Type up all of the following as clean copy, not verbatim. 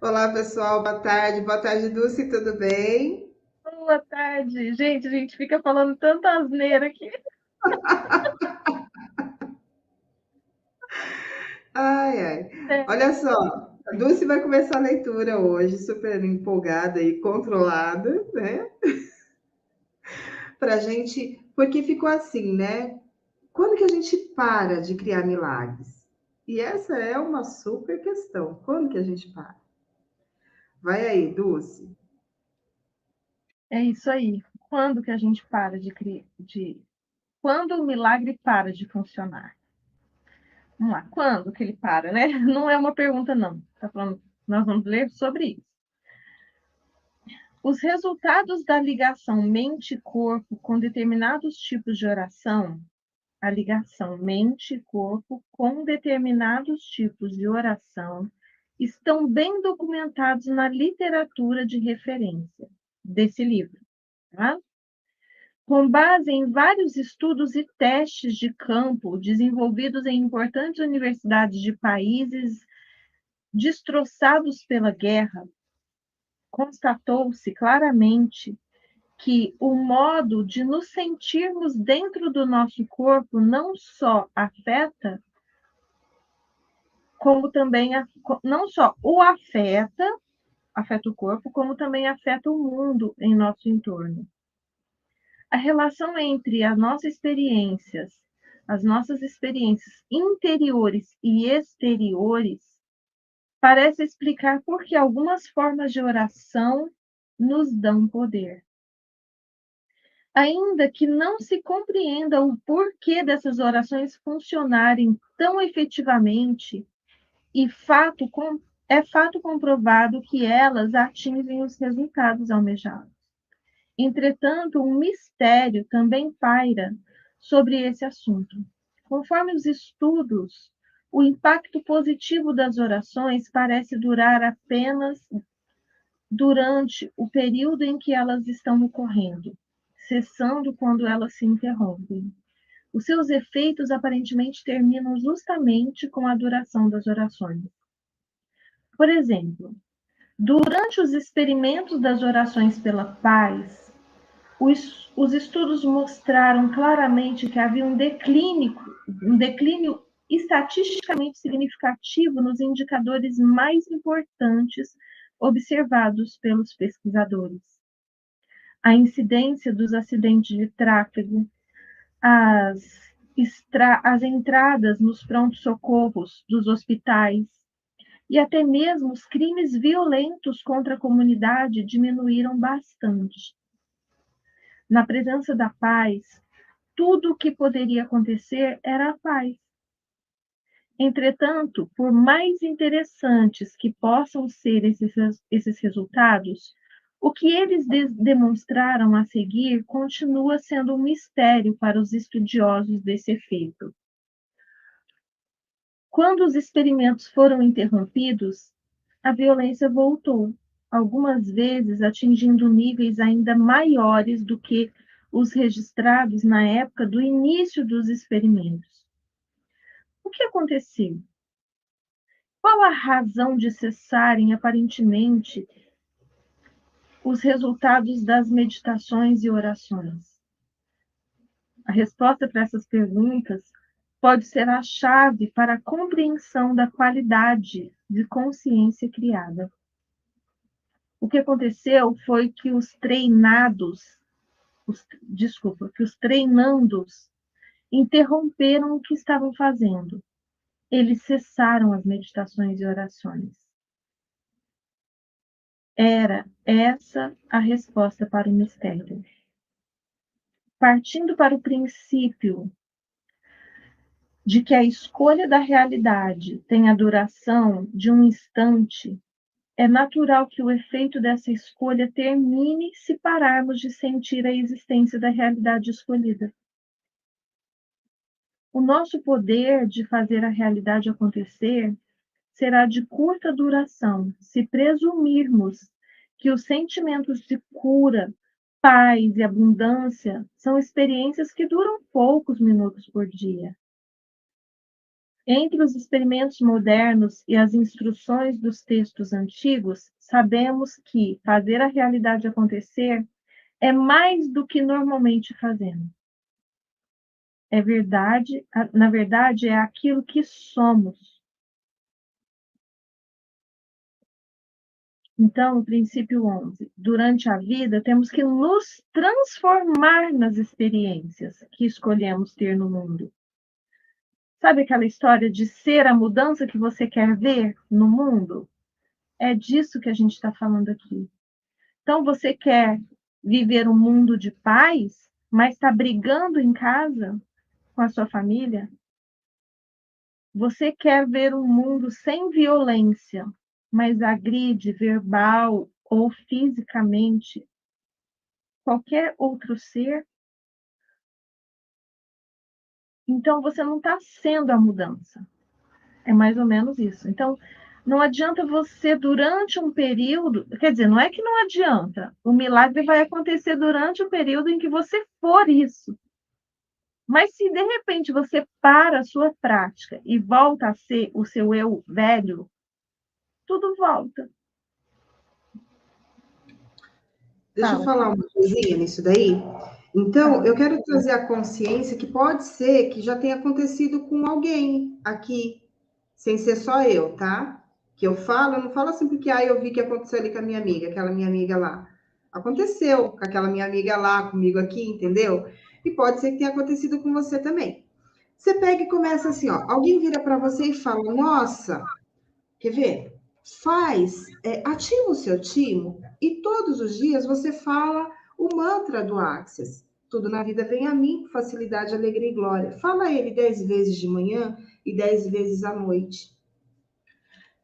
Olá, pessoal, boa tarde. Boa tarde, Dulce, tudo bem? Boa tarde. Gente, a gente fica falando tanta asneira aqui. Ai, ai. É, Olha só, a Dulce vai começar a leitura hoje, super empolgada e controlada, né? Pra gente, porque ficou assim, né? Quando que a gente para de criar milagres? E essa é uma super questão. Quando que a gente para? Vai aí, Dulce. é isso aí. Quando que a gente para de criar? Quando o milagre para de funcionar? Vamos lá. Quando que ele para, né? Não é uma pergunta, não. Tá falando, nós vamos ler sobre isso. Os resultados da ligação mente-corpo com determinados tipos de oração, a ligação mente-corpo com determinados tipos de oração, estão bem documentados na literatura de referência desse livro. Tá? Com base em vários estudos e testes de campo desenvolvidos em importantes universidades de países destroçados pela guerra, constatou-se claramente que o modo de nos sentirmos dentro do nosso corpo não só afeta, como também não só o afeta, afeta o corpo, como também afeta o mundo em nosso entorno. A relação entre as nossas experiências interiores e exteriores, parece explicar por que algumas formas de oração nos dão poder. Ainda que não se compreenda o porquê dessas orações funcionarem tão efetivamente, e é fato comprovado que elas atingem os resultados almejados. Entretanto, um mistério também paira sobre esse assunto. Conforme os estudos, o impacto positivo das orações parece durar apenas durante o período em que elas estão ocorrendo, cessando quando elas se interrompem. Os seus efeitos aparentemente terminam justamente com a duração das orações. Por exemplo, durante os experimentos das orações pela paz, os estudos mostraram claramente que havia um declínio estatisticamente significativo nos indicadores mais importantes observados pelos pesquisadores. A incidência dos acidentes de tráfego, as, as entradas nos prontos-socorros dos hospitais e até mesmo os crimes violentos contra a comunidade diminuíram bastante. Na presença da paz, tudo o que poderia acontecer era a paz. Entretanto, por mais interessantes que possam ser esses resultados, o que eles demonstraram a seguir continua sendo um mistério para os estudiosos desse efeito. Quando os experimentos foram interrompidos, a violência voltou, algumas vezes atingindo níveis ainda maiores do que os registrados na época do início dos experimentos. O que aconteceu? Qual a razão de cessarem aparentemente os resultados das meditações e orações? A resposta para essas perguntas pode ser a chave para a compreensão da qualidade de consciência criada. O que aconteceu foi que que os treinandos interromperam o que estavam fazendo. Eles cessaram as meditações e orações. Era essa a resposta para o mistério. Partindo para o princípio de que a escolha da realidade tem a duração de um instante, é natural que o efeito dessa escolha termine se pararmos de sentir a existência da realidade escolhida. O nosso poder de fazer a realidade acontecer será de curta duração, se presumirmos que os sentimentos de cura, paz e abundância são experiências que duram poucos minutos por dia. Entre os experimentos modernos e as instruções dos textos antigos, sabemos que fazer a realidade acontecer é mais do que normalmente fazemos. É verdade, na verdade, é aquilo que somos. Então, o princípio 11. Durante a vida, temos que nos transformar nas experiências que escolhemos ter no mundo. Sabe aquela história de ser a mudança que você quer ver no mundo? É disso que a gente está falando aqui. Então, você quer viver um mundo de paz, mas está brigando em casa com a sua família? Você quer ver um mundo sem violência, mas agride verbal ou fisicamente qualquer outro ser? Então, você não está sendo a mudança. É mais ou menos isso. Então, não adianta você, durante um período, quer dizer, não é que não adianta, o milagre vai acontecer durante o período em que você for isso. Mas se de repente você para a sua prática e volta a ser o seu eu velho, tudo volta. Deixa eu Fala, falar uma coisinha nisso daí. Então, fala. eu quero trazer a consciência que pode ser que já tenha acontecido com alguém aqui, sem ser só eu, tá? Que eu não falo assim porque eu vi que aconteceu ali com a minha amiga, aquela minha amiga lá. Aconteceu com aquela minha amiga lá, comigo aqui, entendeu? E pode ser que tenha acontecido com você também. Você pega e começa assim, ó. Alguém vira para você e fala: Nossa, quer ver? Ativa o seu timo e todos os dias você fala o mantra do Axis. Tudo na vida vem a mim, facilidade, alegria e glória. Fala ele 10 vezes de manhã e 10 vezes à noite.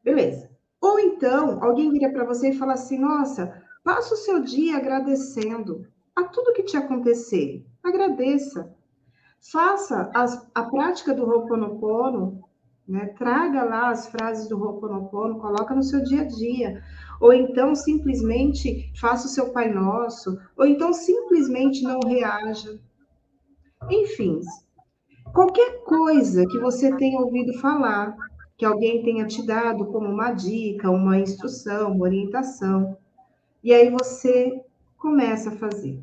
Beleza. Ou então, alguém vira para você e fala assim: Nossa, passa o seu dia agradecendo a tudo que te acontecer. Agradeça. Faça a prática do Ho'oponopono, né? Traga lá as frases do Ho'oponopono, coloca no seu dia a dia. Ou então simplesmente faça o seu Pai Nosso, ou então simplesmente não reaja. Enfim, qualquer coisa que você tenha ouvido falar, que alguém tenha te dado como uma dica, uma instrução, uma orientação, e aí você começa a fazer.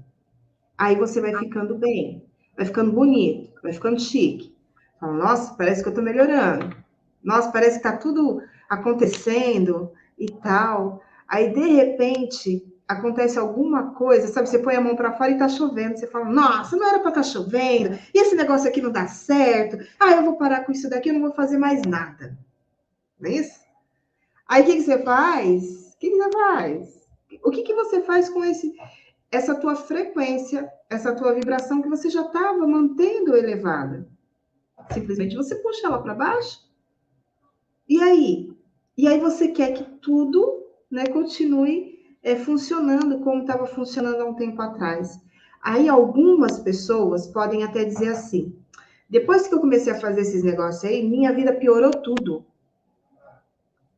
Aí você vai ficando bem, vai ficando bonito, vai ficando chique. Fala, nossa, parece que eu tô melhorando. Nossa, parece que tá tudo acontecendo e tal. Aí, de repente, acontece alguma coisa, sabe? Você põe a mão para fora e tá chovendo. Você fala, nossa, não era para estar chovendo. E esse negócio aqui não dá certo. Ah, eu vou parar com isso daqui, eu não vou fazer mais nada. Não é isso? Aí, o que você faz? O que você faz? O que você faz com essa tua frequência, essa tua vibração que você já estava mantendo elevada? Simplesmente você puxa ela para baixo. E aí? E aí você quer que tudo, né, continue funcionando como estava funcionando há um tempo atrás. Aí algumas pessoas podem até dizer assim: depois que eu comecei a fazer esses negócios aí, minha vida piorou tudo.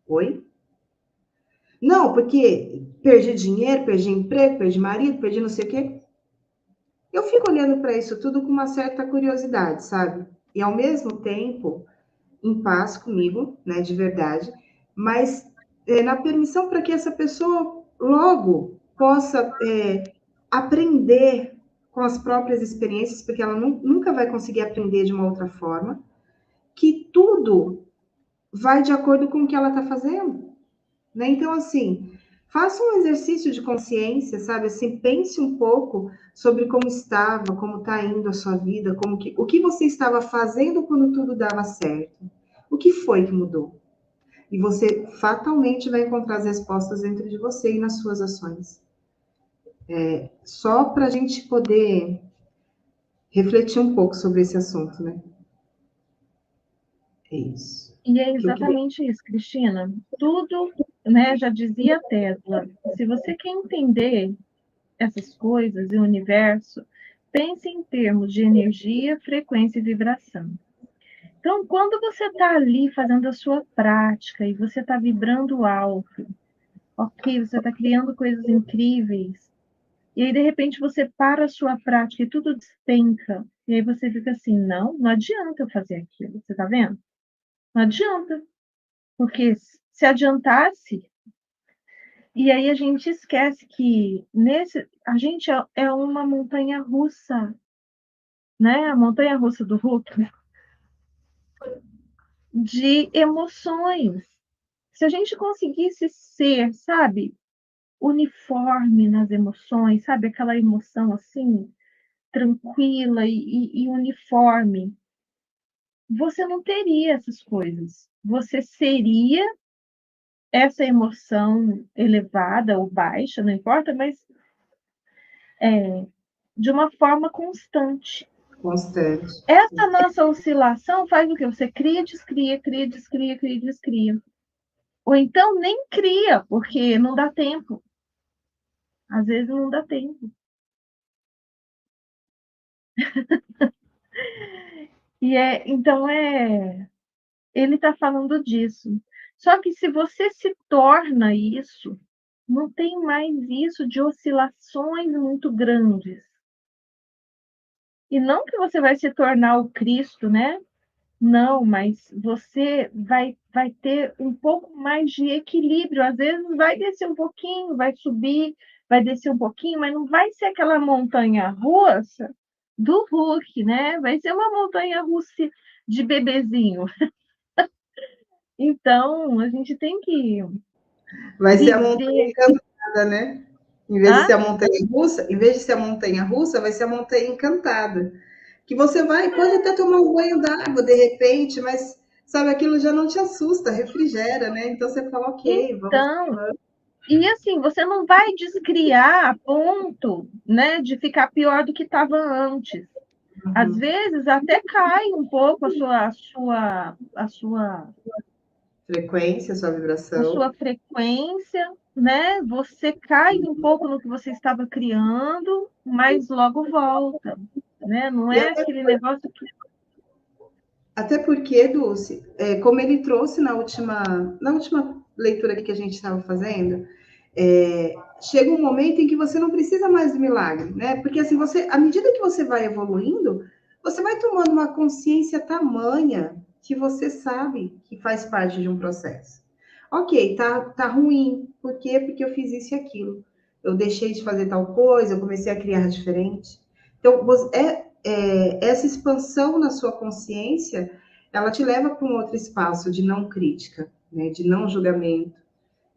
Oi? Não, porque perdi dinheiro, perdi emprego, perdi marido, perdi não sei o quê. Eu fico olhando para isso tudo com uma certa curiosidade, sabe? E ao mesmo tempo, em paz comigo, né, de verdade, mas na permissão para que essa pessoa logo possa aprender com as próprias experiências, porque ela nunca vai conseguir aprender de uma outra forma, que tudo vai de acordo com o que ela está fazendo. Né? Então, assim, faça um exercício de consciência, sabe? Assim, pense um pouco sobre como estava, como está indo a sua vida, o que você estava fazendo quando tudo dava certo. O que foi que mudou? E você fatalmente vai encontrar as respostas dentro de você e nas suas ações. Só para a gente poder refletir um pouco sobre esse assunto, né? É isso. E é Que eu queria. exatamente isso, Cristina. Tudo, né, já dizia Tesla, se você quer entender essas coisas e o universo, pense em termos de energia, frequência e vibração. Então, quando você está ali fazendo a sua prática e você está vibrando alto, ok, você está criando coisas incríveis, e aí de repente você para a sua prática e tudo despenca, e aí você fica assim, não, não adianta eu fazer aquilo, você está vendo? Não adianta, porque se adiantasse, e aí a gente esquece que a gente é uma montanha russa, né? A montanha russa do Hulk, de emoções. Se a gente conseguisse ser, sabe, uniforme nas emoções, sabe, aquela emoção assim, tranquila e uniforme, você não teria essas coisas. Você seria essa emoção elevada ou baixa, não importa, mas de uma forma constante. Constante. Essa nossa oscilação faz o quê? Você cria, descria, cria, descria, cria, descria. Ou então nem cria, porque não dá tempo. Às vezes não dá tempo. Então ele está falando disso. Só que se você se torna isso, não tem mais isso de oscilações muito grandes. E não que você vai se tornar o Cristo, né? Não, mas você vai ter um pouco mais de equilíbrio. Às vezes vai descer um pouquinho, vai subir, vai descer um pouquinho, mas não vai ser aquela montanha russa do Hulk, né? Vai ser uma montanha russa de bebezinho. Então, a gente tem que Vai ser a montanha viver. encantada, né? Em vez de Ah, ser a montanha russa, em vez de ser a montanha russa, vai ser a montanha encantada. Que você vai, pode até tomar um banho d'água de repente, mas sabe, aquilo já não te assusta, refrigera, né? Então você fala, ok, vamos. então, e assim, você não vai descriar a ponto, né, de ficar pior do que estava antes. Às Uhum. vezes até cai um pouco Frequência, sua a vibração. sua frequência, né? Você cai um pouco no que você estava criando, mas logo volta, né? Não E é até, aquele negócio que até porque, Dulce, como ele trouxe na última leitura que a gente estava fazendo, chega um momento em que você não precisa mais do milagre, né? Porque assim, à medida que você vai evoluindo, você vai tomando uma consciência tamanha que você sabe que faz parte de um processo. Ok, tá ruim. Por quê? Porque eu fiz isso e aquilo. Eu deixei de fazer tal coisa, eu comecei a criar diferente. Então, essa expansão na sua consciência, ela te leva para um outro espaço de não crítica, né? De não julgamento,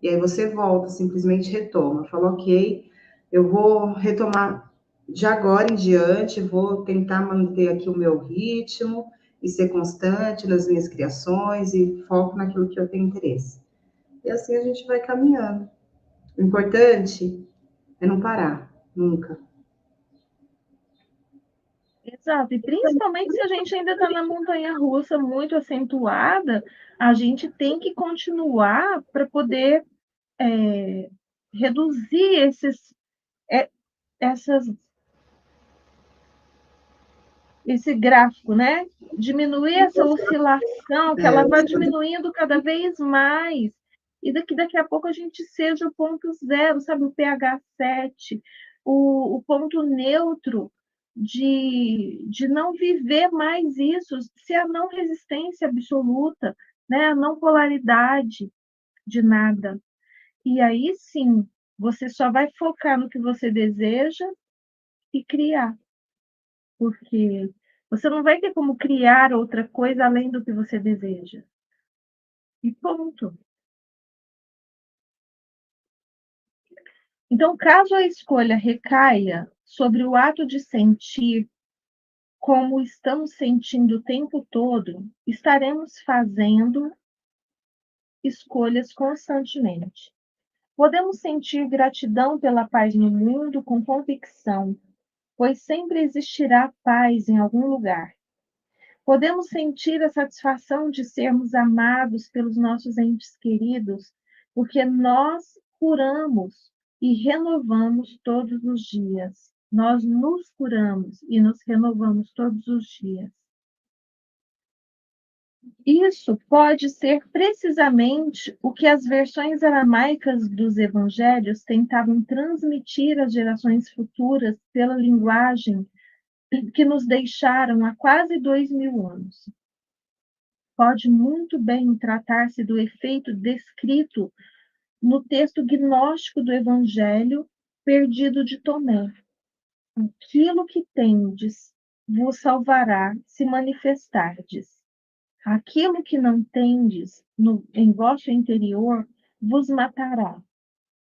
e aí você volta, simplesmente retoma. Fala, ok, eu vou retomar de agora em diante, vou tentar manter aqui o meu ritmo e ser constante nas minhas criações e foco naquilo que eu tenho interesse. E assim a gente vai caminhando. O importante é não parar, nunca. exato, e principalmente se a gente ainda está na montanha russa muito acentuada, a gente tem que continuar para poder reduzir é, essas esse gráfico, né? Diminuir essa oscilação, que ela vai diminuindo cada vez mais. E daqui a pouco a gente seja o ponto zero, sabe? O pH 7, o ponto neutro de não viver mais isso, ser a não resistência absoluta, né? A não polaridade de nada. E aí sim, você só vai focar no que você deseja e criar, porque você não vai ter como criar outra coisa além do que você deseja. E ponto. Então, caso a escolha recaia sobre o ato de sentir como estamos sentindo o tempo todo, estaremos fazendo escolhas constantemente. Podemos sentir gratidão pela paz no mundo com convicção, pois sempre existirá paz em algum lugar. Podemos sentir a satisfação de sermos amados pelos nossos entes queridos, porque nós curamos e renovamos todos os dias. Nós nos curamos e nos renovamos todos os dias. Isso pode ser precisamente o que as versões aramaicas dos evangelhos tentavam transmitir às gerações futuras pela linguagem que nos deixaram há quase 2000 anos. pode muito bem tratar-se do efeito descrito no texto gnóstico do Evangelho perdido de Tomé. Aquilo que tendes vos salvará se manifestardes. Aquilo que não tendes em vosso interior vos matará,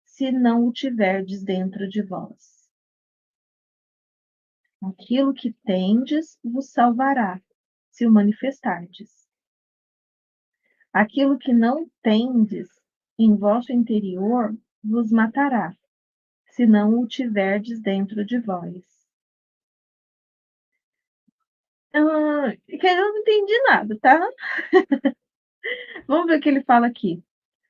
se não o tiverdes dentro de vós. Aquilo que tendes vos salvará, se o manifestardes. Aquilo que não tendes em vosso interior vos matará, se não o tiverdes dentro de vós. Que eu não entendi nada, tá? Vamos ver o que ele fala aqui.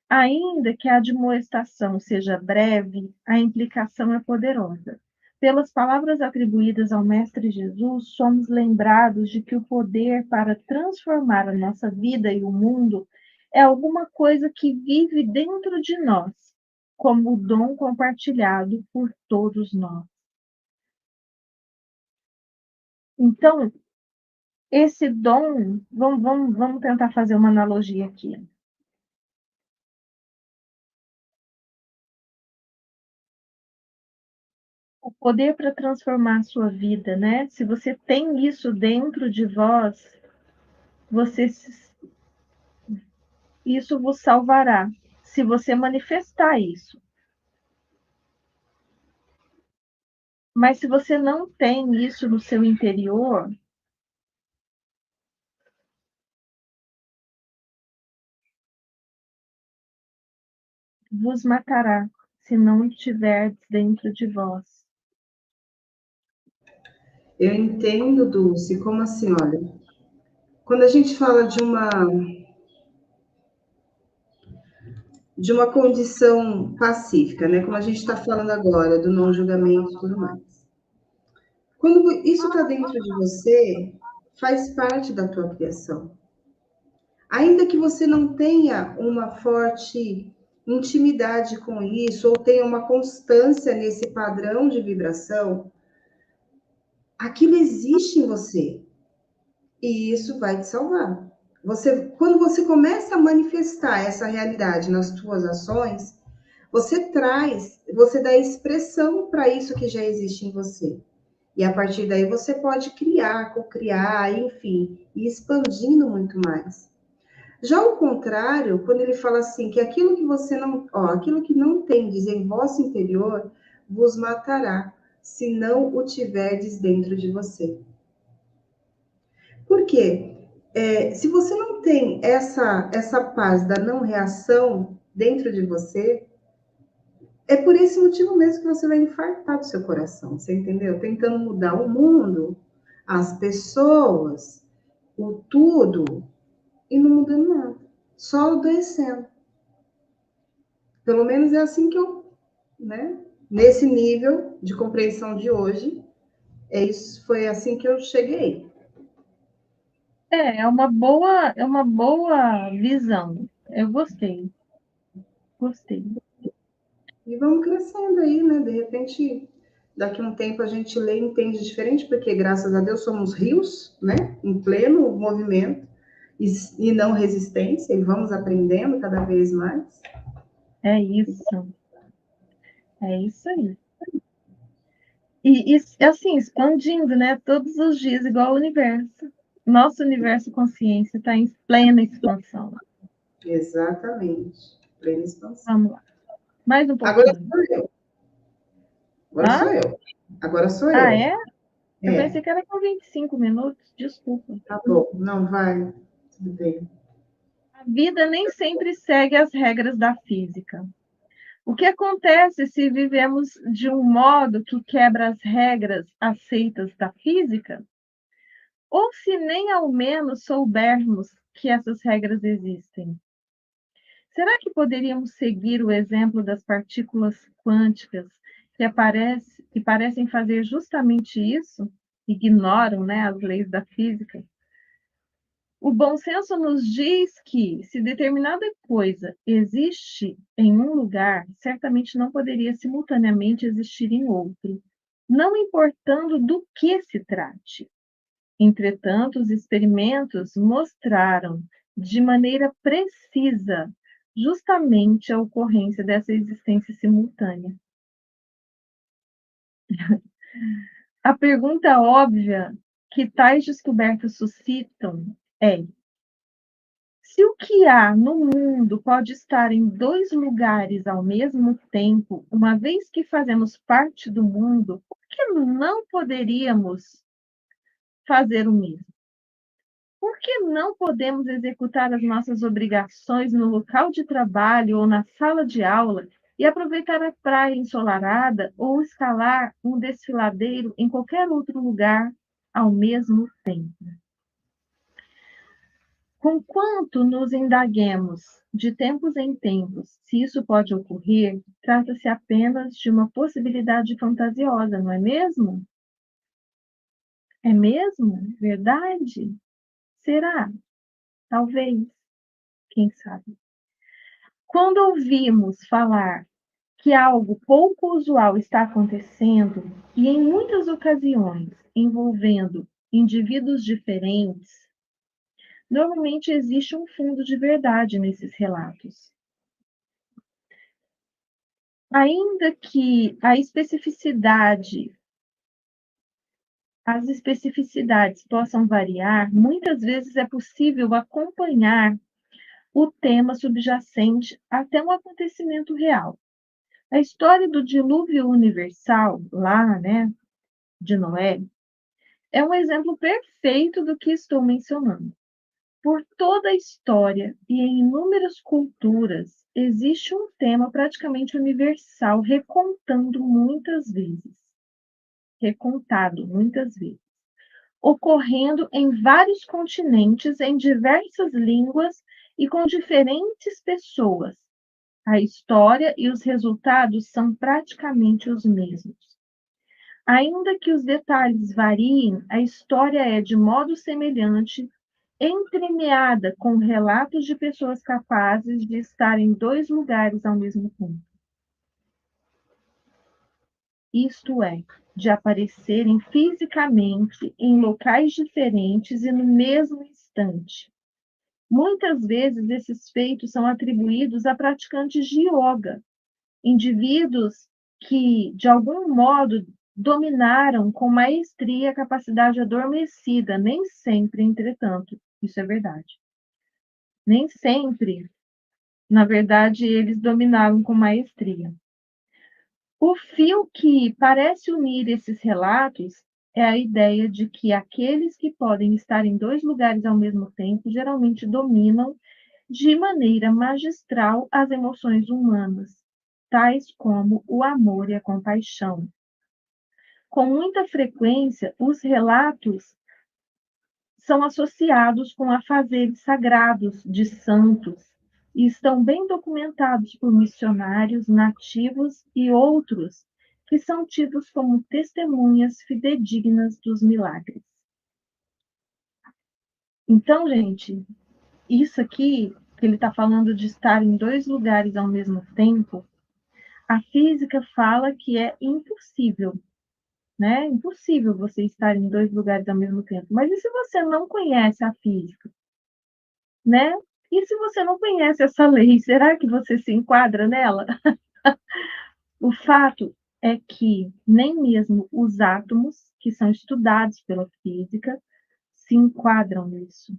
Ainda que a admoestação seja breve, a implicação é poderosa. Pelas palavras atribuídas ao Mestre Jesus, somos lembrados de que o poder para transformar a nossa vida e o mundo é alguma coisa que vive dentro de nós, como o dom compartilhado por todos nós. Então, esse dom, vamos tentar fazer uma analogia aqui. O poder para transformar a sua vida, né? Se você tem isso dentro de vós, isso vos salvará, se você manifestar isso. Mas se você não tem isso no seu interior, vos matará, se não o tiverdes dentro de vós. Eu entendo, Dulce, como assim, olha, quando a gente fala de uma condição pacífica, né? Como a gente está falando agora, do não julgamento e tudo mais. Quando isso está dentro de você, faz parte da tua criação. Ainda que você não tenha uma forte intimidade com isso, ou tenha uma constância nesse padrão de vibração, aquilo existe em você. E isso vai te salvar. Quando você começa a manifestar essa realidade nas suas ações, você dá expressão para isso que já existe em você. E a partir daí você pode criar, co-criar, enfim, e expandindo muito mais. Já o contrário, quando ele fala assim, que aquilo que você não, aquilo que não tendes em vosso interior, vos matará, se não o tiverdes dentro de você. Por quê? Se você não tem essa paz da não reação dentro de você, é por esse motivo mesmo que você vai infartar do seu coração, você entendeu? Tentando mudar o mundo, as pessoas, o tudo, e não mudando nada, só adoecendo. Pelo menos é assim que eu, né? Nesse nível de compreensão de hoje, foi assim que eu cheguei. É uma boa visão. Eu gostei. E vamos crescendo aí, né? De repente, daqui a um tempo a gente lê e entende diferente, porque graças a Deus somos rios, né? Em pleno movimento e não resistência, e vamos aprendendo cada vez mais. É isso. É isso aí. E assim, expandindo, né? Todos os dias, igual o universo. Nosso universo consciência está em plena expansão. Exatamente. Plena expansão. Vamos lá. Mais um Agora pouquinho. sou eu. Agora sou eu. Ah, é? Eu pensei que era com 25 minutos. Desculpa. Tá bom. Não, vai. Tudo bem. A vida nem sempre segue as regras da física. O que acontece se vivemos de um modo que quebra as regras aceitas da física? Ou se nem ao menos soubermos que essas regras existem? Será que poderíamos seguir o exemplo das partículas quânticas que parecem fazer justamente isso? Ignoram, né, as leis da física? O bom senso nos diz que, se determinada coisa existe em um lugar, certamente não poderia simultaneamente existir em outro, não importando do que se trate. Entretanto, os experimentos mostraram de maneira precisa justamente a ocorrência dessa existência simultânea. A pergunta óbvia que tais descobertas suscitam é: se o que há no mundo pode estar em dois lugares ao mesmo tempo, uma vez que fazemos parte do mundo, por que não poderíamos fazer o mesmo? Por que não podemos executar as nossas obrigações no local de trabalho ou na sala de aula e aproveitar a praia ensolarada ou escalar um desfiladeiro em qualquer outro lugar ao mesmo tempo? Conquanto nos indaguemos de tempos em tempos se isso pode ocorrer, trata-se apenas de uma possibilidade fantasiosa, não é mesmo? É mesmo? Verdade? Será? Talvez. Quem sabe? Quando ouvimos falar que algo pouco usual está acontecendo, e em muitas ocasiões envolvendo indivíduos diferentes, normalmente existe um fundo de verdade nesses relatos. Ainda que as especificidades possam variar, muitas vezes é possível acompanhar o tema subjacente até um acontecimento real. A história do dilúvio universal, lá, né, de Noé, é um exemplo perfeito do que estou mencionando. Por toda a história e em inúmeras culturas, existe um tema praticamente universal recontado muitas vezes, ocorrendo em vários continentes, em diversas línguas e com diferentes pessoas. A história e os resultados são praticamente os mesmos. Ainda que os detalhes variem, a história é, de modo semelhante, entremeada com relatos de pessoas capazes de estar em dois lugares ao mesmo tempo. Isto é, de aparecerem fisicamente em locais diferentes e no mesmo instante. Muitas vezes esses feitos são atribuídos a praticantes de yoga, indivíduos que, de algum modo, dominaram com maestria a capacidade adormecida, nem sempre, entretanto, isso é verdade. Nem sempre, na verdade, eles dominaram com maestria. O fio que parece unir esses relatos é a ideia de que aqueles que podem estar em dois lugares ao mesmo tempo geralmente dominam de maneira magistral as emoções humanas, tais como o amor e a compaixão. Com muita frequência, os relatos são associados com afazeres sagrados de santos e estão bem documentados por missionários nativos e outros que são tidos como testemunhas fidedignas dos milagres. Então, gente, isso aqui, que ele está falando de estar em dois lugares ao mesmo tempo, a física fala que é impossível, né? Impossível você estar em dois lugares ao mesmo tempo. Mas e se você não conhece a física, né? E se você não conhece essa lei, será que você se enquadra nela? O fato é que nem mesmo os átomos, que são estudados pela física, se enquadram nisso.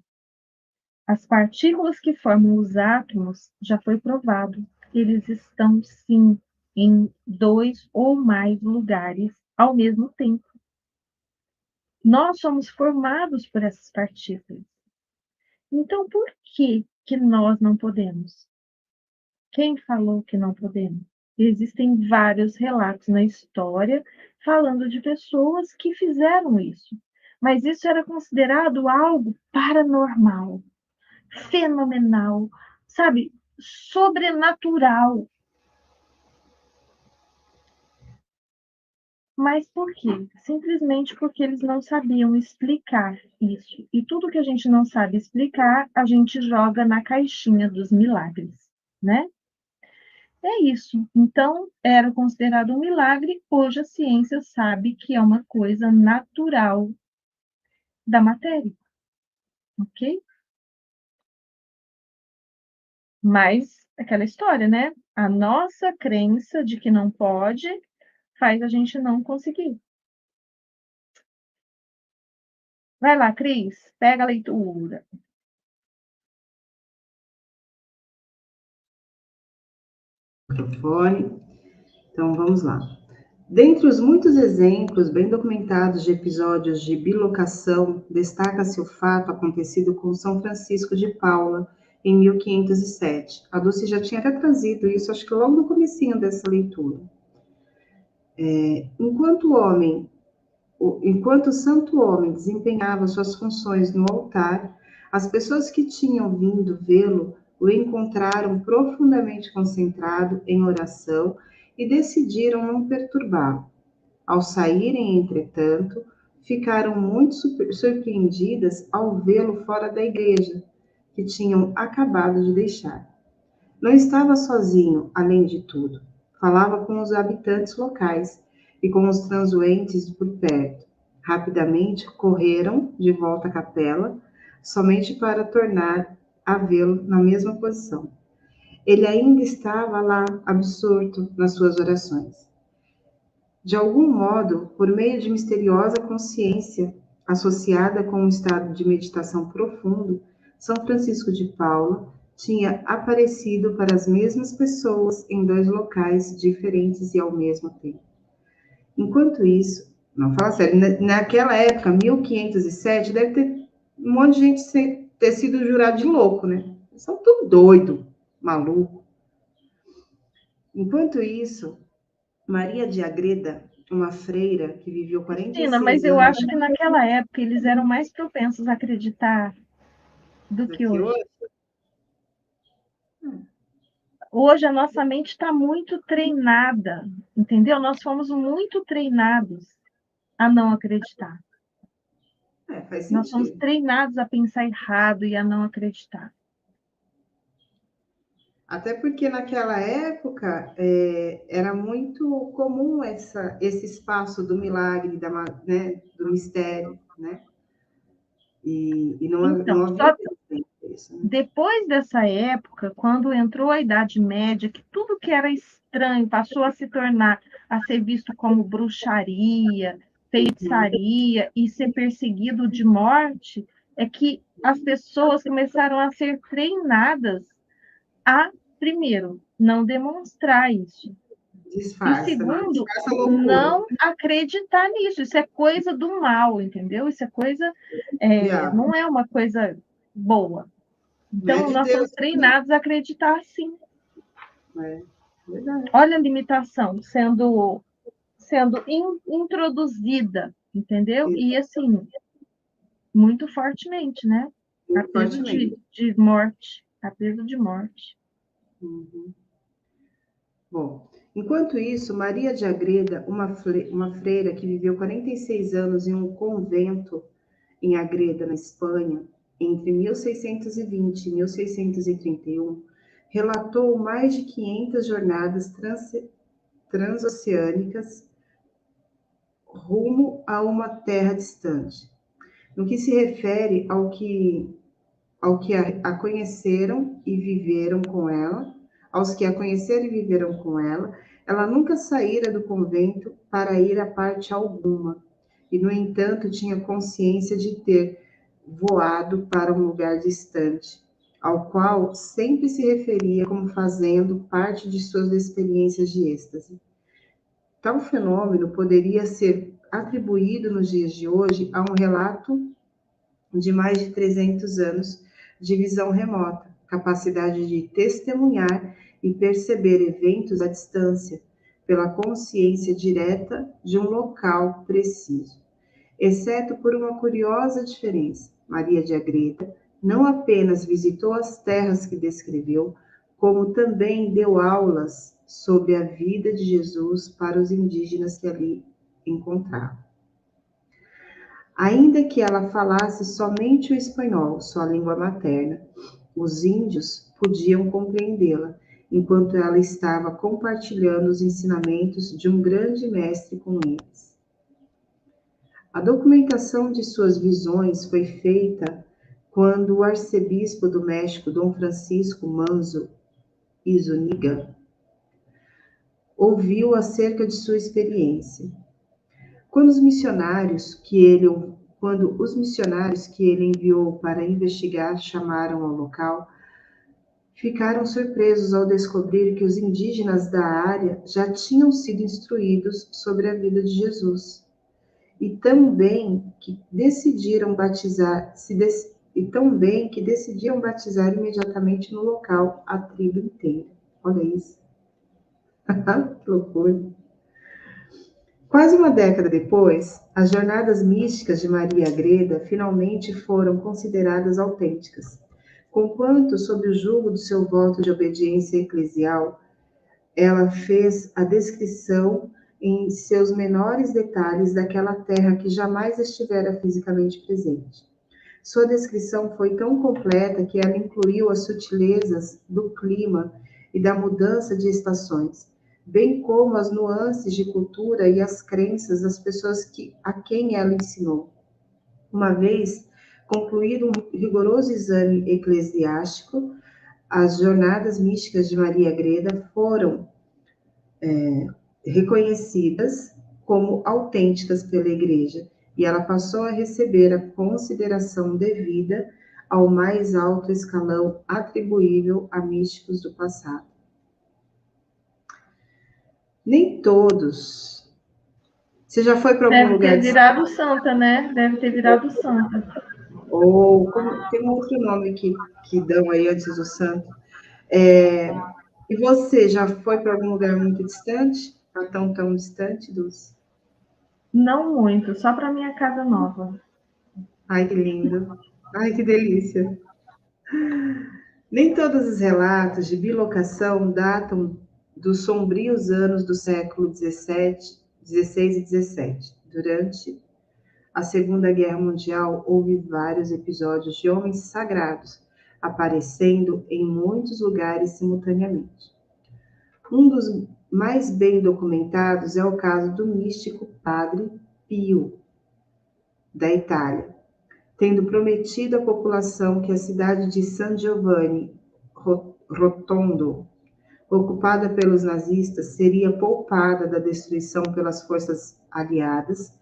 As partículas que formam os átomos, já foi provado, eles estão sim em dois ou mais lugares ao mesmo tempo. Nós somos formados por essas partículas. Então, por que nós não podemos? Quem falou que não podemos? Existem vários relatos na história falando de pessoas que fizeram isso, mas isso era considerado algo paranormal, fenomenal, sabe, sobrenatural. Mas por quê? Simplesmente porque eles não sabiam explicar isso. E tudo que a gente não sabe explicar, a gente joga na caixinha dos milagres, né? É isso. Então, era considerado um milagre, hoje a ciência sabe que é uma coisa natural da matéria, ok? Mas aquela história, né? A nossa crença de que não pode faz a gente não conseguir. Vai lá, Cris, pega a leitura. Microfone. Então, vamos lá. Dentre os muitos exemplos bem documentados de episódios de bilocação, destaca-se o fato acontecido com São Francisco de Paula, em 1507. A Dulce já tinha até trazido isso, acho que logo no comecinho dessa leitura. Enquanto o santo homem desempenhava suas funções no altar, as pessoas que tinham vindo vê-lo o encontraram profundamente concentrado em oração e decidiram não perturbá-lo. Ao saírem, entretanto, ficaram muito surpreendidas ao vê-lo fora da igreja, que tinham acabado de deixar. Não estava sozinho, além de tudo. Falava com os habitantes locais e com os transeuntes por perto. Rapidamente correram de volta à capela, somente para tornar a vê-lo na mesma posição. Ele ainda estava lá, absorto nas suas orações. De algum modo, por meio de misteriosa consciência associada com um estado de meditação profundo, São Francisco de Paula tinha aparecido para as mesmas pessoas em dois locais diferentes e ao mesmo tempo. Enquanto isso, não fala sério, naquela época, 1507, deve ter um monte de gente ter sido jurado de louco, né? Eles são tudo doido, maluco. Enquanto isso, Maria de Agreda, uma freira que viveu Cristina, 46 mas eu anos acho que naquela época eles eram mais propensos a acreditar do que daqui hoje. hoje. Hoje a nossa mente está muito treinada, entendeu? Nós fomos muito treinados a não acreditar. Faz Nós somos sentido. treinados a pensar errado e a não acreditar. Até porque naquela época era muito comum esse espaço do milagre, né, do mistério, né? E não Então, havia só isso, né? depois dessa época, quando entrou a Idade Média, que tudo que era estranho passou a se tornar, a ser visto como bruxaria, feitiçaria e ser perseguido de morte, é que as pessoas começaram a ser treinadas a, primeiro, não demonstrar isso. E Disfarça, né? segundo, Disfarça a loucura. não acreditar nisso. Isso é coisa do mal, entendeu? Isso é coisa, Diabo. não é uma coisa boa. Não é Então, de nós Deus, somos não. treinados a acreditar sim. É verdade. Olha a limitação sendo introduzida, entendeu? E assim, muito fortemente, né? A Muito peso fortemente. de morte. A peso de morte. Uhum. Bom, enquanto isso, Maria de Agreda, uma freira que viveu 46 anos em um convento em Agreda, na Espanha, entre 1620 e 1631, relatou mais de 500 jornadas transoceânicas rumo a uma terra distante. No que se refere ao que a conheceram e viveram com ela, aos que a conheceram e viveram com ela nunca saíra do convento para ir a parte alguma, e, no entanto, tinha consciência de ter voado para um lugar distante, ao qual sempre se referia como fazendo parte de suas experiências de êxtase. Tal fenômeno poderia ser atribuído nos dias de hoje a um relato de mais de 300 anos de visão remota, capacidade de testemunhar e perceber eventos à distância, pela consciência direta de um local preciso. Exceto por uma curiosa diferença, Maria de Agreda não apenas visitou as terras que descreveu, como também deu aulas sobre a vida de Jesus para os indígenas que ali encontrava. Ainda que ela falasse somente o espanhol, sua língua materna, os índios podiam compreendê-la, enquanto ela estava compartilhando os ensinamentos de um grande mestre com eles. A documentação de suas visões foi feita quando o arcebispo do México, Dom Francisco Manzo e Zúñiga, ouviu acerca de sua experiência. Quando os missionários que ele enviou para investigar chamaram ao local, ficaram surpresos ao descobrir que os indígenas da área já tinham sido instruídos sobre a vida de Jesus e também que decidiram batizar imediatamente no local a tribo inteira. Olha isso. Que loucura. Quase uma década depois, as jornadas místicas de Maria Agreda finalmente foram consideradas autênticas. Conquanto, sob o jugo do seu voto de obediência eclesial, ela fez a descrição em seus menores detalhes daquela terra que jamais estivera fisicamente presente. Sua descrição foi tão completa que ela incluiu as sutilezas do clima e da mudança de estações, bem como as nuances de cultura e as crenças das pessoas a quem ela ensinou. Uma vez concluído um rigoroso exame eclesiástico, as jornadas místicas de Maria Agreda foram reconhecidas como autênticas pela Igreja, e ela passou a receber a consideração devida ao mais alto escalão atribuível a místicos do passado. Nem todos. Você já foi para algum lugar? Deve ter virado santa, né? Deve ter virado santa. Ou tem um outro nome que dão aí antes do santo. E você já foi para algum lugar muito distante? Não tão distante, Dulce? Não muito, só para minha casa nova. Ai, que lindo. Ai, que delícia. Nem todos os relatos de bilocação datam dos sombrios anos do século XVI e XVII. Durante a Segunda Guerra Mundial, houve vários episódios de homens sagrados aparecendo em muitos lugares simultaneamente. Um dos mais bem documentados é o caso do místico Padre Pio, da Itália, tendo prometido à população que a cidade de San Giovanni Rotondo, ocupada pelos nazistas, seria poupada da destruição pelas forças aliadas.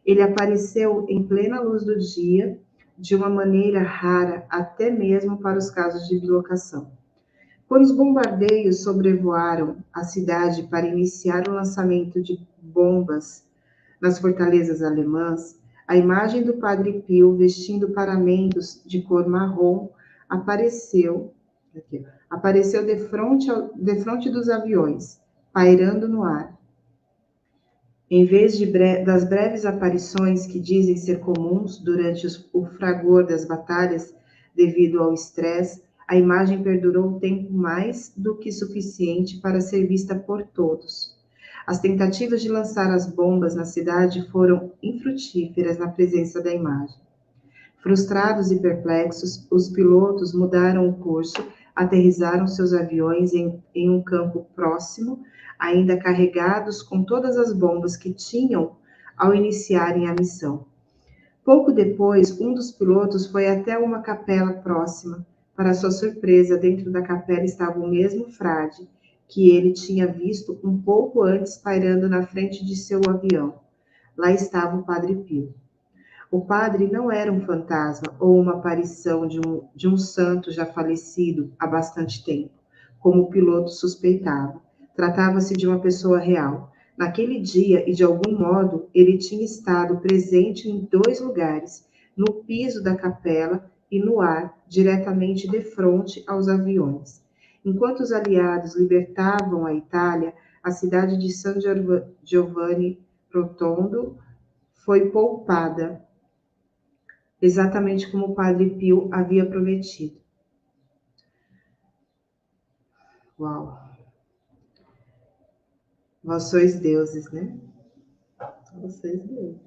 Ele apareceu em plena luz do dia, de uma maneira rara até mesmo para os casos de bilocação. Quando os bombardeios sobrevoaram a cidade para iniciar o lançamento de bombas nas fortalezas alemãs, a imagem do Padre Pio vestindo paramentos de cor marrom apareceu de frente dos aviões, pairando no ar. Em vez das breves aparições que dizem ser comuns durante o fragor das batalhas devido ao estresse, a imagem perdurou tempo mais do que suficiente para ser vista por todos. As tentativas de lançar as bombas na cidade foram infrutíferas na presença da imagem. Frustrados e perplexos, os pilotos mudaram o curso, aterrissaram seus aviões em um campo próximo, ainda carregados com todas as bombas que tinham ao iniciarem a missão. Pouco depois, um dos pilotos foi até uma capela próxima. Para sua surpresa, dentro da capela estava o mesmo frade que ele tinha visto um pouco antes pairando na frente de seu avião. Lá estava o Padre Pio. O padre não era um fantasma ou uma aparição de um santo já falecido há bastante tempo, como o piloto suspeitava. Tratava-se de uma pessoa real. Naquele dia, e de algum modo, ele tinha estado presente em 2 lugares, no piso da capela e no ar, diretamente defronte aos aviões. Enquanto os aliados libertavam a Itália, a cidade de San Giovanni Rotondo foi poupada, exatamente como o Padre Pio havia prometido. Uau! Vós sois deuses, né? Vós sois deuses.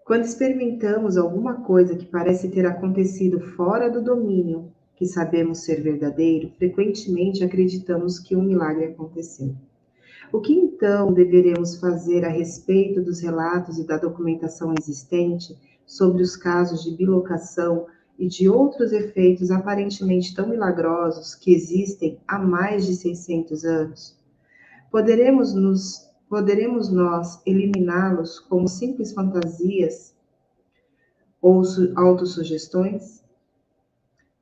Quando experimentamos alguma coisa que parece ter acontecido fora do domínio que sabemos ser verdadeiro, frequentemente acreditamos que um milagre aconteceu. O que então deveremos fazer a respeito dos relatos e da documentação existente sobre os casos de bilocação e de outros efeitos aparentemente tão milagrosos que existem há mais de 600 anos? Poderemos nós eliminá-los como simples fantasias ou autossugestões?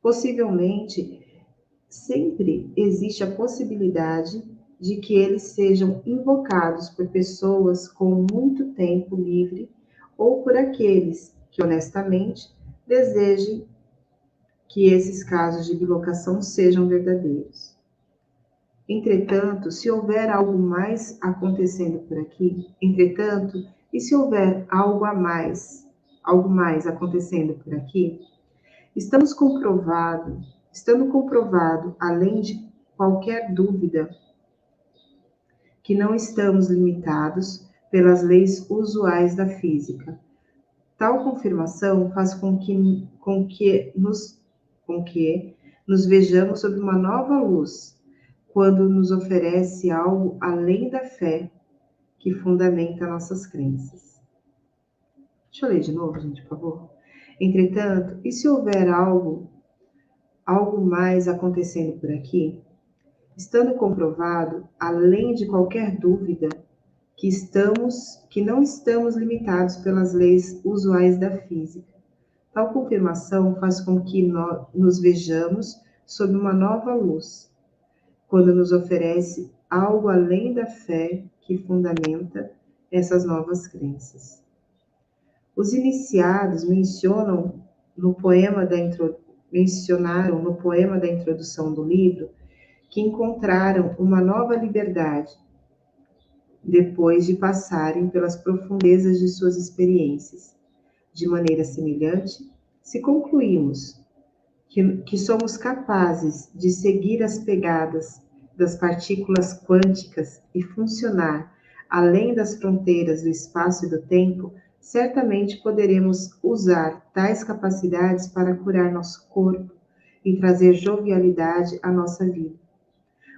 Possivelmente, sempre existe a possibilidade de que eles sejam invocados por pessoas com muito tempo livre ou por aqueles que, honestamente, desejem que esses casos de bilocação sejam verdadeiros. Entretanto, se houver algo mais acontecendo por aqui, e se houver algo mais acontecendo por aqui, estando comprovado, além de qualquer dúvida, que não estamos limitados pelas leis usuais da física. Tal confirmação faz com que nos vejamos sob uma nova luz, quando nos oferece algo além da fé que fundamenta nossas crenças. Deixa eu ler de novo, gente, por favor. Entretanto, e se houver algo mais acontecendo por aqui, estando comprovado, além de qualquer dúvida, que não estamos limitados pelas leis usuais da física. Tal confirmação faz com que nos vejamos sob uma nova luz, quando nos oferece algo além da fé que fundamenta essas novas crenças. Os iniciados mencionaram no poema da introdução do livro que encontraram uma nova liberdade depois de passarem pelas profundezas de suas experiências. De maneira semelhante, se concluímos que somos capazes de seguir as pegadas das partículas quânticas e funcionar além das fronteiras do espaço e do tempo, certamente poderemos usar tais capacidades para curar nosso corpo e trazer jovialidade à nossa vida.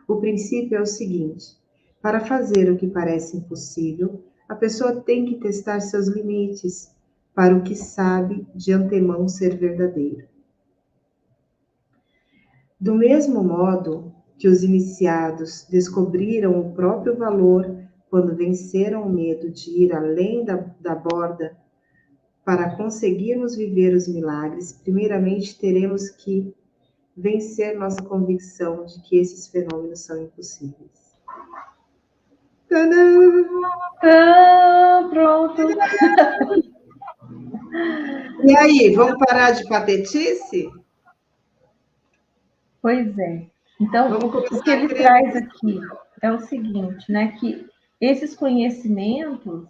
O princípio é o seguinte: para fazer o que parece impossível, a pessoa tem que testar seus limites para o que sabe de antemão ser verdadeiro. Do mesmo modo que os iniciados descobriram o próprio valor quando venceram o medo de ir além da borda para conseguirmos viver os milagres, primeiramente teremos que vencer nossa convicção de que esses fenômenos são impossíveis. Tadã! Pronto. E aí, vamos parar de patetice? Pois é. Então, o que ele traz aqui é o seguinte, né? Que esses conhecimentos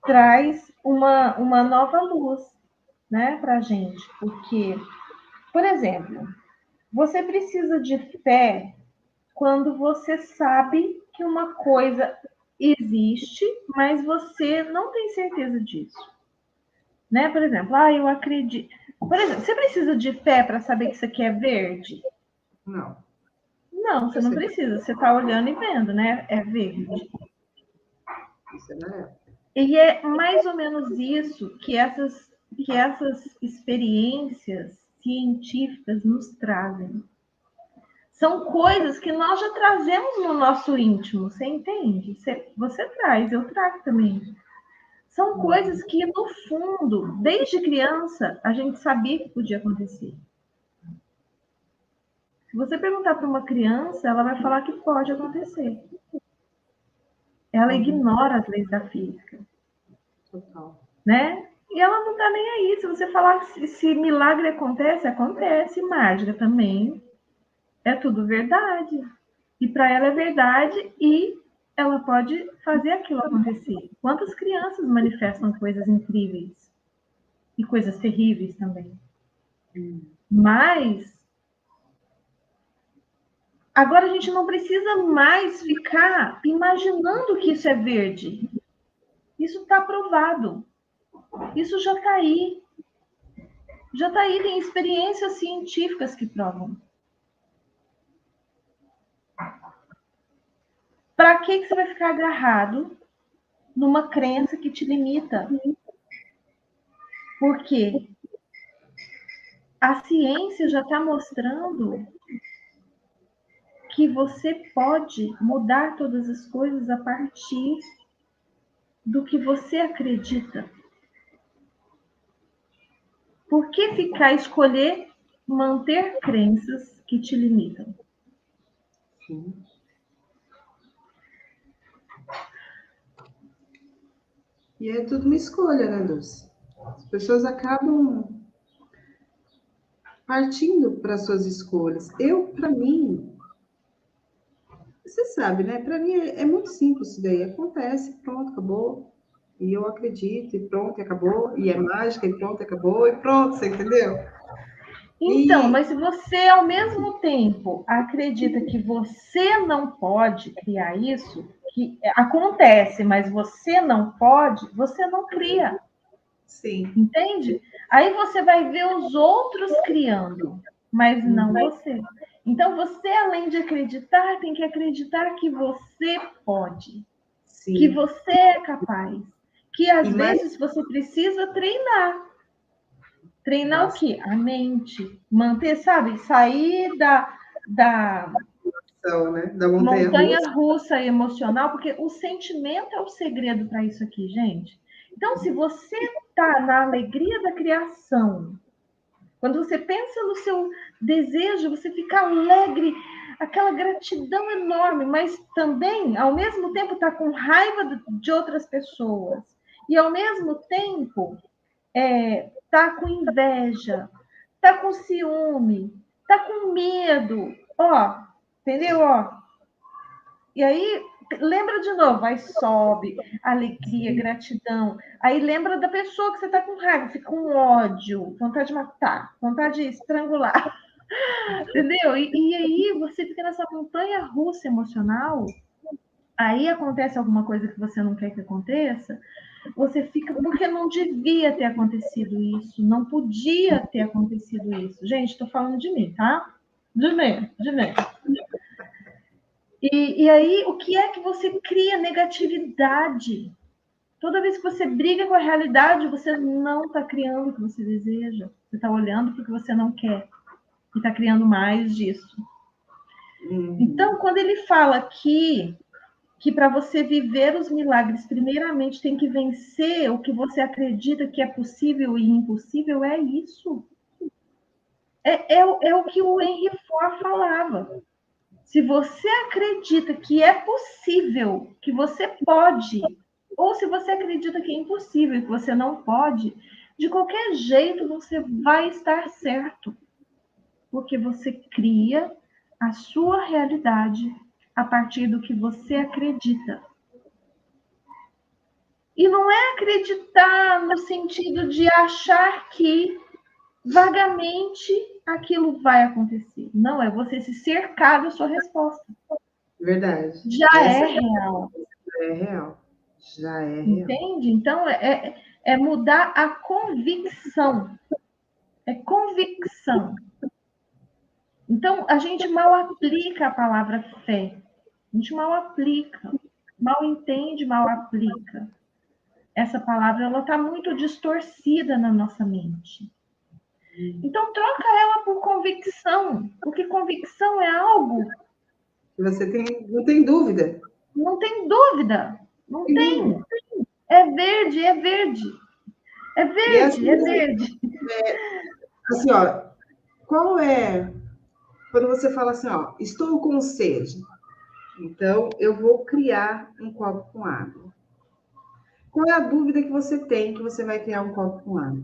traz uma nova luz, né, para a gente. Porque, por exemplo, você precisa de fé quando você sabe que uma coisa existe, mas você não tem certeza disso. Né? Por exemplo, eu acredito. Por exemplo, você precisa de fé para saber que isso aqui é verde? Não. Não, você não precisa. Você está olhando e vendo, né? É verde. Isso não é. E é mais ou menos isso que essas experiências científicas nos trazem. São coisas que nós já trazemos no nosso íntimo, você entende? Você traz, eu trago também. São coisas que, no fundo, desde criança, a gente sabia que podia acontecer. Se você perguntar para uma criança, ela vai falar que pode acontecer. Ela ignora as leis da física. Total. Né? E ela não está nem aí. Se você falar se milagre acontece, acontece. Mágica também. É tudo verdade. E para ela é verdade e ela pode fazer aquilo acontecer. Quantas crianças manifestam coisas incríveis? E coisas terríveis também. Mas agora a gente não precisa mais ficar imaginando que isso é verde. Isso está provado. Isso já está aí. Já está aí, tem experiências científicas que provam. Para que você vai ficar agarrado numa crença que te limita? Por quê? a ciência já está mostrando que você pode mudar todas as coisas a partir do que você acredita. Por que escolher manter crenças que te limitam? Sim. E é tudo uma escolha, né, Dulce? As pessoas acabam partindo para suas escolhas. Para mim, você sabe, né? Para mim é muito simples isso daí. Acontece, pronto, acabou. E eu acredito, e pronto, e acabou. E é mágica, e pronto, acabou, e pronto, você entendeu? Então, mas se você ao mesmo tempo acredita que você não pode criar isso, que acontece, mas você não pode, você não cria. Sim. Entende? Aí você vai ver os outros criando, mas não você. Então, você, além de acreditar, tem que acreditar que você pode, Sim. que você é capaz, que às vezes você precisa treinar. Treinar o quê? A mente. Manter, sabe? Sair da né? Da montanha russa emocional, porque o sentimento é o segredo para isso aqui, gente. Então, se você está na alegria da criação, quando você pensa no seu desejo, você fica alegre, aquela gratidão enorme, mas também, ao mesmo tempo, está com raiva de outras pessoas. E, ao mesmo tempo, está com inveja, está com ciúme, está com medo. Ó, entendeu? Ó. E aí, lembra de novo, aí sobe, alegria, gratidão. Aí lembra da pessoa que você está com raiva, fica com ódio, vontade de matar, vontade de estrangular. Entendeu? E aí você fica nessa montanha russa emocional. Aí acontece alguma coisa que você não quer que aconteça, você fica, porque não devia ter acontecido isso, não podia ter acontecido isso. Gente, estou falando de mim, tá? De mim. E aí, o que é que você cria? Negatividade. Toda vez que você briga com a realidade, você não está criando o que você deseja. Você está olhando para o que você não quer. E está criando mais disso. Então, quando ele fala que para você viver os milagres, primeiramente tem que vencer o que você acredita que é possível e impossível, é isso. É o que o Henry Ford falava. Se você acredita que é possível, que você pode, ou se você acredita que é impossível, que você não pode, de qualquer jeito você vai estar certo. Porque você cria a sua realidade a partir do que você acredita. E não é acreditar no sentido de achar que vagamente aquilo vai acontecer. Não, é você se cercar da sua resposta. Verdade. Já é real. É real. Já é real. Entende? Então, é mudar a convicção. É convicção. Então, a gente mal aplica a palavra fé. A gente mal aplica. Mal entende, mal aplica. Essa palavra, ela está muito distorcida na nossa mente. Então, troca ela por convicção. Porque convicção é algo... Você não tem dúvida. Não tem dúvida. Não tem. É verde, é verde. É verde, é verde. Assim, ó, qual é... Quando você fala assim, ó, estou com sede, então eu vou criar um copo com água. Qual é a dúvida que você tem que você vai criar um copo com água?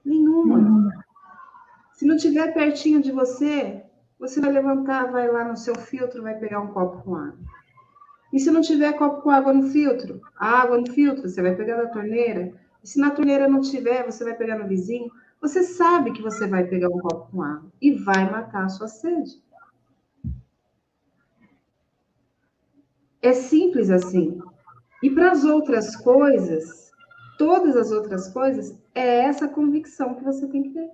Nenhuma. Se não tiver pertinho de você, você vai levantar, vai lá no seu filtro, vai pegar um copo com água. E se não tiver copo com água no filtro, a água no filtro, você vai pegar na torneira. E se na torneira não tiver, você vai pegar no vizinho. Você sabe que você vai pegar um copo com água e vai matar a sua sede. É simples assim. E para as outras coisas, todas as outras coisas, é essa convicção que você tem que ter.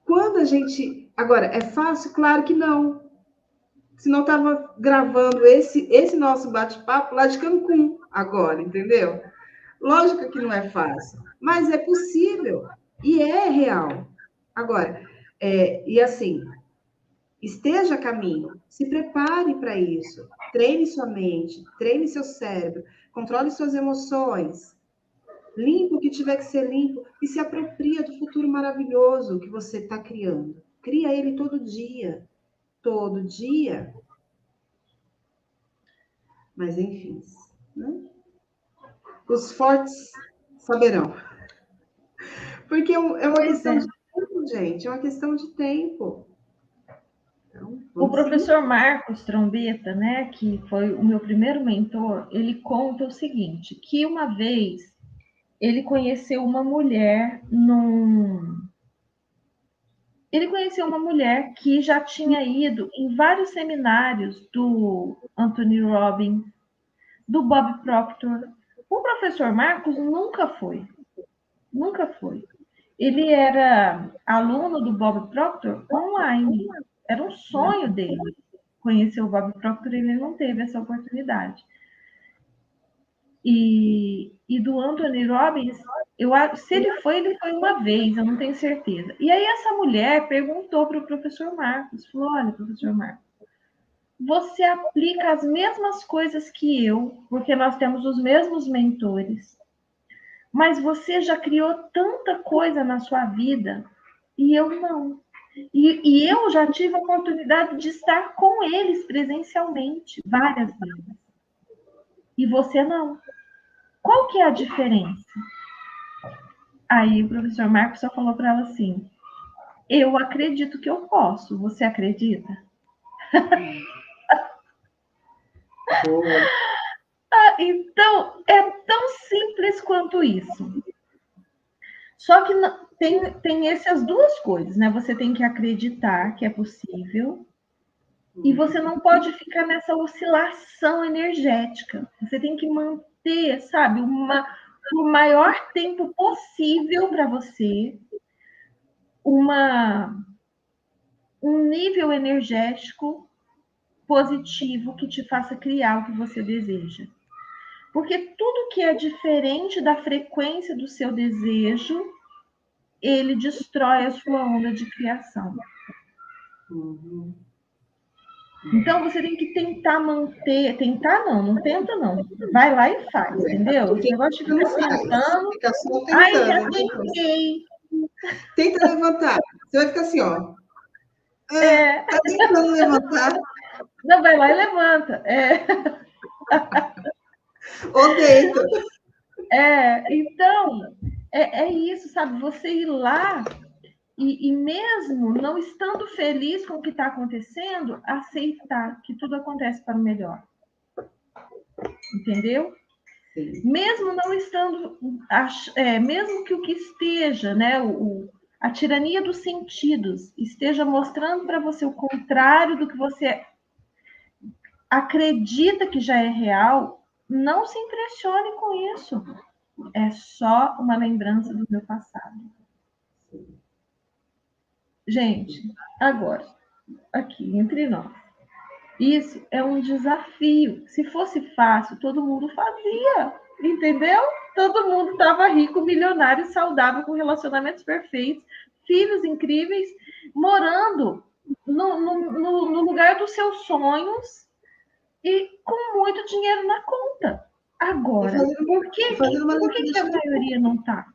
Quando a gente... Agora, é fácil? Claro que não. Senão estava gravando esse nosso bate-papo lá de Cancún agora, entendeu? Lógico que não é fácil, mas é possível e é real. Agora, e assim, esteja a caminho, se prepare para isso, treine sua mente, treine seu cérebro, controle suas emoções, limpa o que tiver que ser limpo e se apropria do futuro maravilhoso que você está criando. Cria ele todo dia, todo dia. Mas enfim, né? Os fortes saberão. Porque é uma questão de tempo, gente, é uma questão de tempo. Então, O vamos seguir. professor Marcos Trombeta, né, que foi o meu primeiro mentor, ele conta o seguinte, que uma vez ele conheceu uma mulher Ele conheceu uma mulher que já tinha ido em vários seminários do Anthony Robbins, do Bob Proctor. O professor Marcos nunca foi. Nunca foi. Ele era aluno do Bob Proctor online. Era um sonho dele conhecer o Bob Proctor, ele não teve essa oportunidade. E do Anthony Robbins, se ele foi uma vez, eu não tenho certeza. E aí essa mulher perguntou para o professor Marcos, falou, olha, professor Marcos, você aplica as mesmas coisas que eu, porque nós temos os mesmos mentores, mas você já criou tanta coisa na sua vida e eu não. E eu já tive a oportunidade de estar com eles presencialmente várias vezes. E você não. Qual que é a diferença? Aí o professor Marcos só falou para ela assim: eu acredito que eu posso. Você acredita? Então, é tão simples quanto isso. Só que tem essas duas coisas, né? Você tem que acreditar que é possível e você não pode ficar nessa oscilação energética. Você tem que manter, sabe, o maior tempo possível para você um nível energético positivo que te faça criar o que você deseja. Porque tudo que é diferente da frequência do seu desejo, ele destrói a sua onda de criação. Uhum. Então você tem que tentar manter, tentar não tenta não. Vai lá e faz, entendeu? Esse negócio de ficar tentando. Fica só Ai, já tentando. tentei. Tenta levantar. Você vai ficar assim, ó. Tá tentando levantar. Não, vai lá e levanta. Ou deita. Então, é isso, sabe? Você ir lá e mesmo não estando feliz com o que está acontecendo, aceitar que tudo acontece para o melhor. Entendeu? Sim. Mesmo não estando, mesmo que o que esteja, né, a tirania dos sentidos esteja mostrando para você o contrário do que você acredita que já é real, não se impressione com isso. É só uma lembrança do meu passado. Gente, agora, aqui entre nós, isso é um desafio. Se fosse fácil, todo mundo fazia, entendeu? Todo mundo estava rico, milionário, saudável, com relacionamentos perfeitos, filhos incríveis, morando no lugar dos seus sonhos e com muito dinheiro na conta. Agora, por que a maioria não está?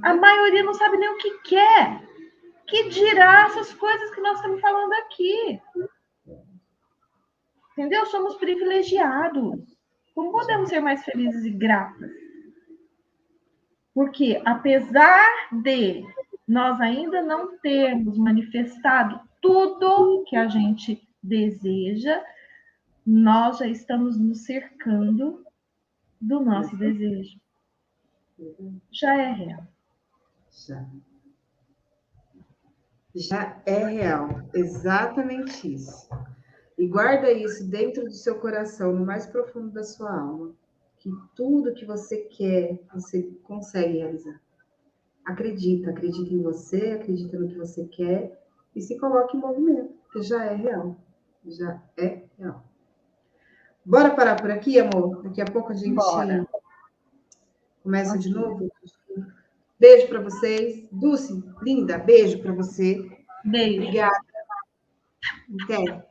A maioria não sabe nem o que quer. Que dirá essas coisas que nós estamos falando aqui? Entendeu? Somos privilegiados. Como podemos ser mais felizes e gratas? Porque, apesar de nós ainda não termos manifestado tudo que a gente deseja, nós já estamos nos cercando do nosso desejo. Já é real. Já é real. Exatamente isso. E guarda isso dentro do seu coração, no mais profundo da sua alma. Que tudo que você quer, você consegue realizar. Acredita em você, acredita no que você quer e se coloque em movimento, porque já é real. Já é real. Bora parar por aqui, amor? Daqui a pouco a gente Começa de novo? Beijo para vocês. Dulce, linda, beijo para você. Beijo. Obrigada. Até.